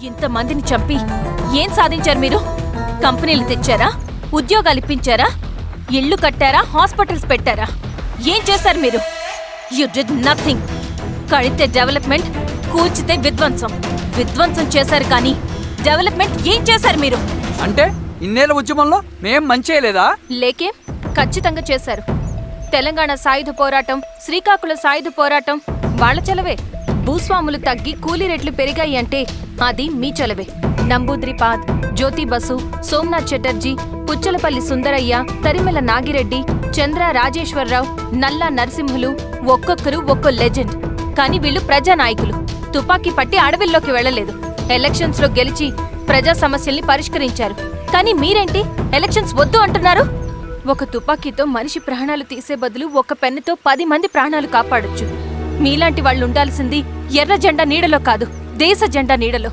ఇంతమందిని చంపి ఏం సాధించారు మీరు? కంపెనీలు తెచ్చారా? ఉద్యోగాలు ఇప్పించారా? ఇళ్లు కట్టారా? హాస్పిటల్స్ పెట్టారా? ఏం చేశారు మీరు? You did nothing. కడితే డెవలప్మెంట్, కూల్చితే విధ్వంసం. విధ్వంసం చేశారు కానీ డెవలప్మెంట్ ఏం చేశారు మీరు? అంటే ఇన్నేళ్ల ఉద్యమంలో మేం మంచి చేయలేదా? లేకే, ఖచ్చితంగా చేశారు. తెలంగాణ సాయుధ పోరాటం, శ్రీకాకుళం సాయుధ పోరాటం వాళ్ల చలవే. భూస్వాములు తగ్గి కూలీ రేట్లు పెరిగాయి అంటే అది మీ చలవే. నంబూద్రిపాద్, జ్యోతి బసు, సోమనాథ్ చటర్జీ, పుచ్చలపల్లి సుందరయ్య, తరిమెల నాగిరెడ్డి, చంద్ర రాజేశ్వరరావు, నల్లా నరసింహులు ఒక్కొక్కరు ఒక్కో లెజెండ్. కానీ వీళ్ళు ప్రజానాయకులు. తుపాకీ పట్టి అడవిల్లోకి వెళ్లలేదు. ఎలక్షన్స్ లో గెలిచి ప్రజా సమస్యల్ని పరిష్కరించారు. కానీ మీరేంటి ఎలక్షన్స్ వద్దు అంటున్నారు? ఒక తుపాకీతో మనిషి ప్రాణాలు తీసే బదులు ఒక పెన్నుతో 10 మంది ప్రాణాలు కాపాడొచ్చు. మీలాంటి వాళ్ళు ఉండాల్సింది ఎర్ర జెండా నీడలో కాదు, దేశ జెండా నీడలో.